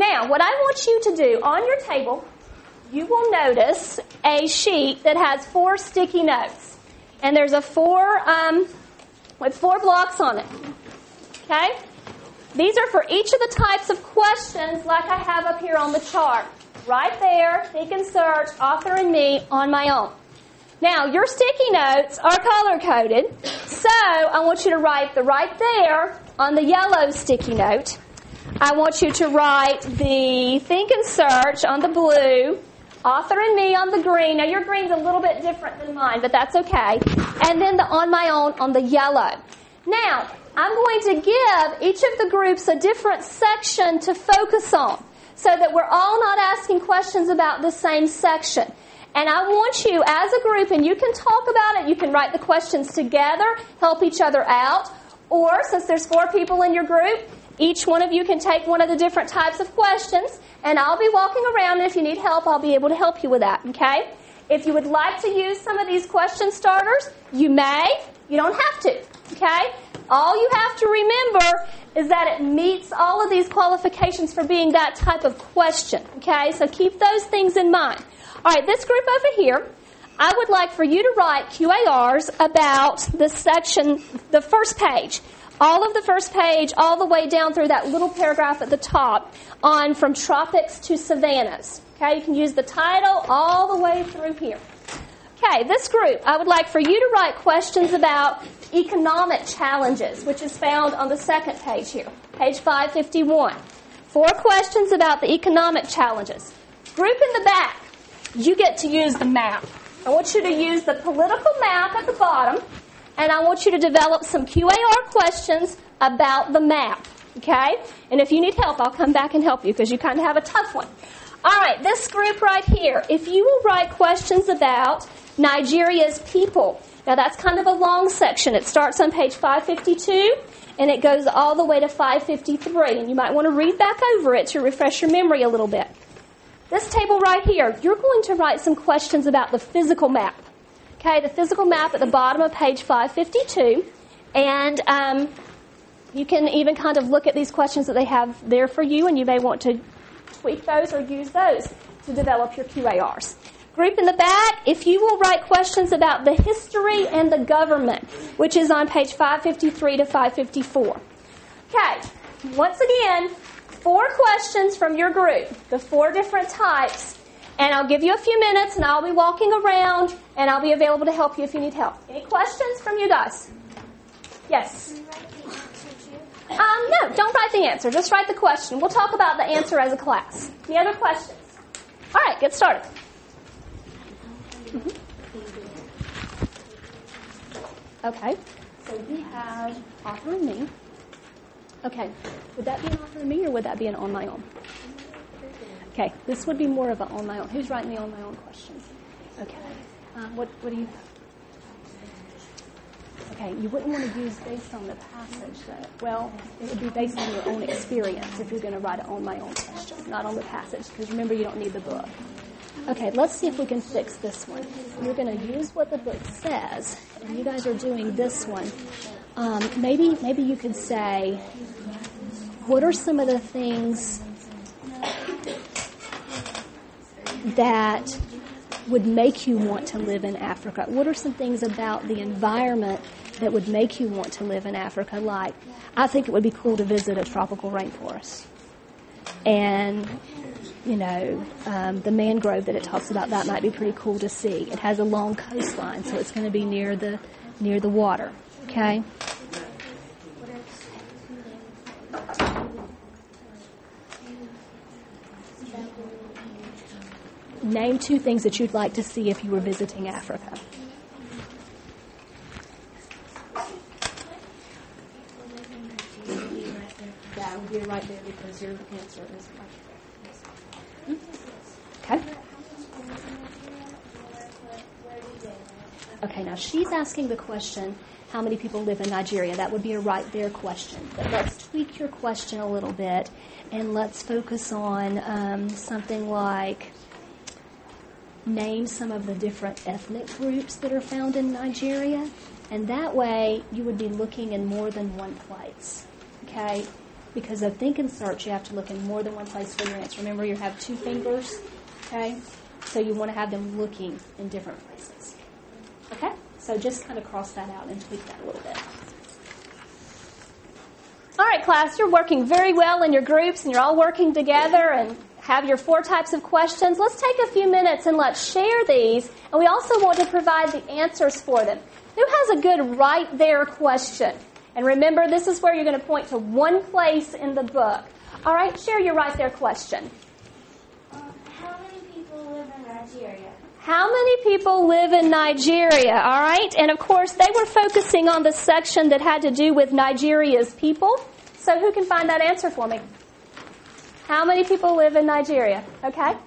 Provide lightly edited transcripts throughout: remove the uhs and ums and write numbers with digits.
Now, what I want you to do on your table, you will notice a sheet that has 4 sticky notes. And there's a 4 with 4 blocks on it. Okay? These are for each of the types of questions like I have up here on the chart. Right there, think and search, author and me, on my own. Now, your sticky notes are color-coded, so I want you to write the right there on the yellow sticky note. I want you to write the think and search on the blue, author and me on the green. Now, your green's a little bit different than mine, but that's okay. And then the on my own on the yellow. Now, I'm going to give each of the groups a different section to focus on so that we're all not asking questions about the same section. And I want you, as a group, and you can talk about it, you can write the questions together, help each other out, or, since there's 4 people in your group, each one of you can take one of the different types of questions, and I'll be walking around, and if you need help, I'll be able to help you with that, okay? If you would like to use some of these question starters, you may. You don't have to, okay? All you have to remember is that it meets all of these qualifications for being that type of question, okay? So keep those things in mind. All right, this group over here, I would like for you to write QARs about the section, the first page. All of the first page, all the way down through that little paragraph at the top on from tropics to savannas. Okay, you can use the title all the way through here. Okay, this group, I would like for you to write questions about economic challenges, which is found on the second page here, page 551. 4 questions about the economic challenges. Group in the back, you get to use the map. I want you to use the political map at the bottom, and I want you to develop some QAR questions about the map, okay? And if you need help, I'll come back and help you because you kind of have a tough one. All right, this group right here, if you will write questions about Nigeria's people. Now, that's kind of a long section. It starts on page 552, and it goes all the way to 553. And you might want to read back over it to refresh your memory a little bit. This table right here, you're going to write some questions about the physical map. Okay, the physical map at the bottom of page 552. And you can even kind of look at these questions that they have there for you, and you may want to tweak those or use those to develop your QARs. Group in the back, if you will write questions about the history and the government, which is on page 553 to 554. Okay, once again, 4 questions from your group, the 4 different types, and I'll give you a few minutes, and I'll be walking around, and I'll be available to help you if you need help. Any questions from you guys? Yes? No, don't write the answer. Just write the question. We'll talk about the answer as a class. Any other questions? All right, get started. Okay, so we have author and me. Okay, would that be an author and me, or would that be an on my own? Okay, this would be more of an on my own. Who's writing the on my own questions? Okay, what do you have? Okay, you wouldn't want to use based on the passage, though. Well, it would be based on your own experience if you're going to write an on my own question, not on the passage, because remember, you don't need the book. Okay, let's see if we can fix this one. You're going to use what the book says, and you guys are doing this one. Maybe you could say, what are some of the things that would make you want to live in Africa? What are some things about the environment that would make you want to live in Africa? Like, I think it would be cool to visit a tropical rainforest. And, you know, the mangrove that it talks about, that might be pretty cool to see. It has a long coastline, so it's going to be near the water. Okay? Name 2 things that you'd like to see if you were visiting Africa. That would be right there because your answer is right there. Okay. Okay, now she's asking the question, how many people live in Nigeria? That would be a right there question. But let's tweak your question a little bit, and let's focus on something like, name some of the different ethnic groups that are found in Nigeria. And that way, you would be looking in more than one place. Okay? because of think and search, you have to look in more than one place for your answer. Remember, you have 2 fingers, okay? So you want to have them looking in different places. Okay? So just kind of cross that out and tweak that a little bit. All right, class, you're working very well in your groups, and you're all working together and have your 4 types of questions. Let's take a few minutes and let's share these, and we also want to provide the answers for them. Who has a good right there question? And remember, this is where you're going to point to one place in the book. All right, share your right there question. How many people live in Nigeria? How many people live in Nigeria? All right, and of course, they were focusing on the section that had to do with Nigeria's people. So who can find that answer for me? How many people live in Nigeria? Okay. 133.9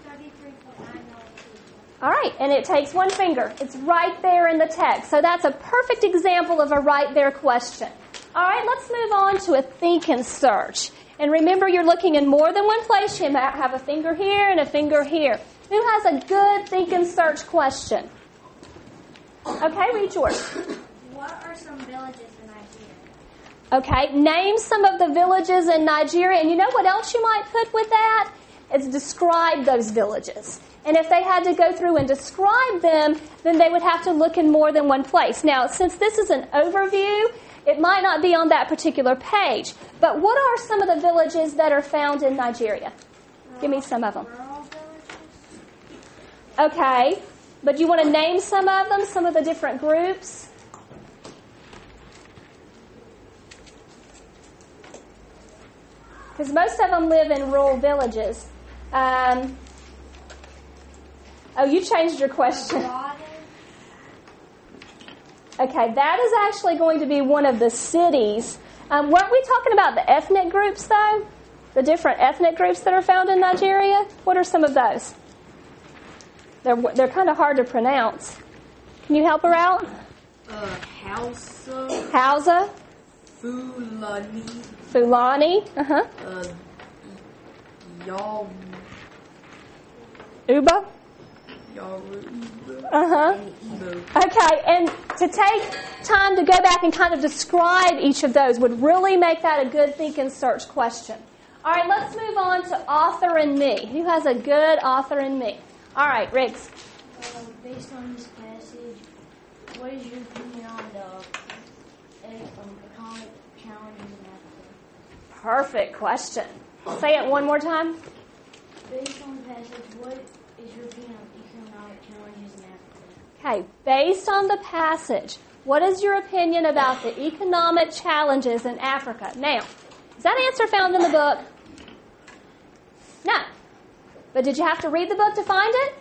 million people. All right, and it takes 1 finger. It's right there in the text. So that's a perfect example of a right there question. All right, let's move on to a think and search. And remember, you're looking in more than one place. You might have a finger here and a finger here. Who has a good think and search question? Okay, read yours. What are some villages in Nigeria? Okay, name some of the villages in Nigeria. And you know what else you might put with that? It's describe those villages. And if they had to go through and describe them, then they would have to look in more than one place. Now, since this is an overview, it might not be on that particular page. But what are some of the villages that are found in Nigeria? Give me some of them. Rural villages? Okay, but you want to name some of them, some of the different groups? Because most of them live in rural villages. Oh, you changed your question. Okay, that is actually going to be one of the cities. Weren't we talking about the ethnic groups, though? The different ethnic groups that are found in Nigeria? What are some of those? They're kind of hard to pronounce. Can you help her out? Hausa. Fulani. Uba. Okay, and to take time to go back and kind of describe each of those would really make that a good think and search question. All right, let's move on to author and me. Who has a good author and me? All right, Riggs. Based on this passage, what is your opinion on the economic challenges in Africa? Perfect question. Say it one more time. Based on the passage, what is your opinion on economic challenges in Africa? Okay, based on the passage, what is your opinion about the economic challenges in Africa? Now, is that answer found in the book? No. But did you have to read the book to find it?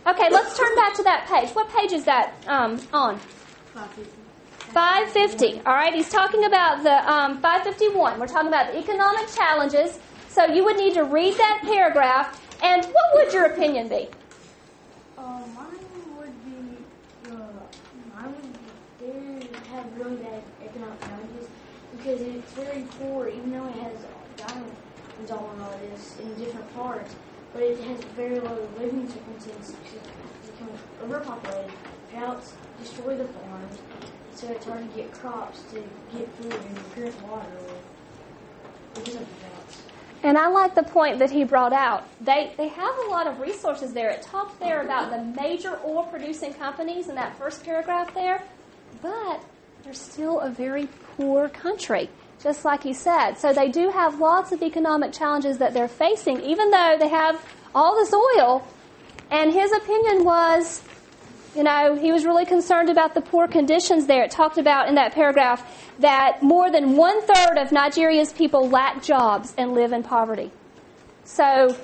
Okay, let's turn back to that page. What page is that on? 550. All right, he's talking about the 551. We're talking about the economic challenges. So you would need to read that paragraph. And what would your opinion be? They have really bad economic challenges because it's very poor, even though it has diamonds all and all this in different parts. But it has very low living circumstances because it's become overpopulated. Droughts destroy the farms, so it's hard to get crops to get food and drink water because of the droughts. And I like the point that he brought out. They have a lot of resources there. It talked there about the major oil-producing companies in that first paragraph there, but they're still a very poor country, just like he said. So they do have lots of economic challenges that they're facing, even though they have all this oil. And his opinion was, he was really concerned about the poor conditions there. It talked about in that paragraph that more than 1/3 of Nigeria's people lack jobs and live in poverty. So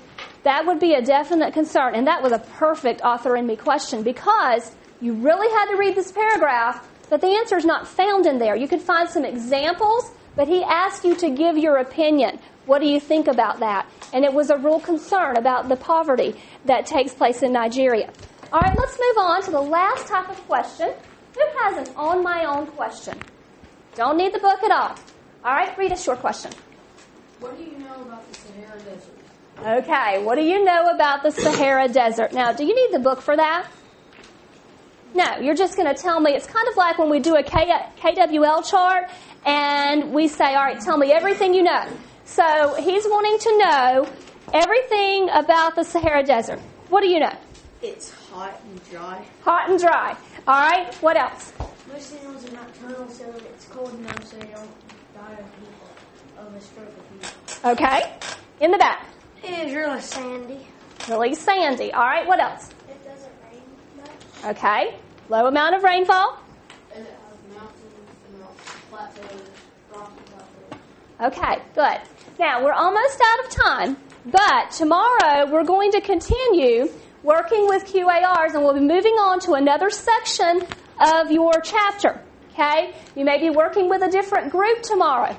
that would be a definite concern. And that was a perfect author and me question because you really had to read this paragraph, but the answer is not found in there. You could find some examples, but he asked you to give your opinion. What do you think about that? And it was a real concern about the poverty that takes place in Nigeria. All right, let's move on to the last type of question. Who has an on my own question? Don't need the book at all. All right, read us your question. What do you know about the Sahara Desert? Okay, what do you know about the Sahara Desert? Now, do you need the book for that? No, you're just going to tell me. It's kind of like when we do a KWL chart and we say, all right, tell me everything you know. So he's wanting to know everything about the Sahara Desert. What do you know? It's hot and dry. Hot and dry. All right, what else? Most animals are nocturnal, so it's cold enough so they don't die of a stroke of heat. Okay, in the back. It is really sandy. Really sandy. All right, what else? It doesn't rain much. Okay, low amount of rainfall. And it has mountains and plateaus, rocky plateaus. Okay, good. Now, we're almost out of time, but tomorrow we're going to continue working with QARs, and we'll be moving on to another section of your chapter. Okay? You may be working with a different group tomorrow,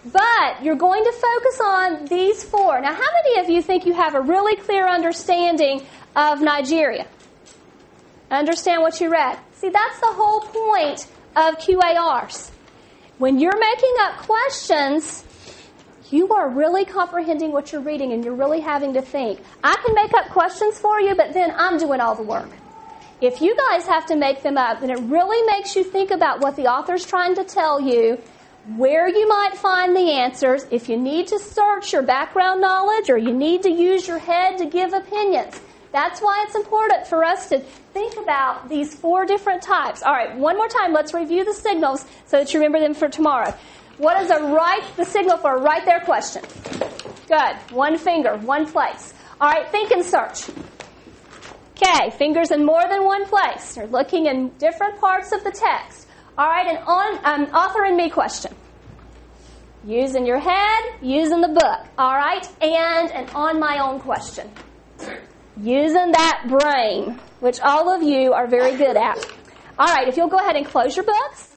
but you're going to focus on these four. Now, how many of you think you have a really clear understanding of Nigeria? Understand what you read? See, that's the whole point of QARs. When you're making up questions, you are really comprehending what you're reading and you're really having to think. I can make up questions for you, but then I'm doing all the work. If you guys have to make them up, then it really makes you think about what the author's trying to tell you, where you might find the answers, if you need to search your background knowledge or you need to use your head to give opinions. That's why it's important for us to think about these four different types. All right, one more time, let's review the signals so that you remember them for tomorrow. What is the signal for a right there question? Good. One finger, one place. All right, think and search. Okay, fingers in more than one place. You're looking in different parts of the text. All right, an author and me question. Using your head, using the book. All right, and an on my own question. Using that brain, which all of you are very good at. All right, if you'll go ahead and close your books.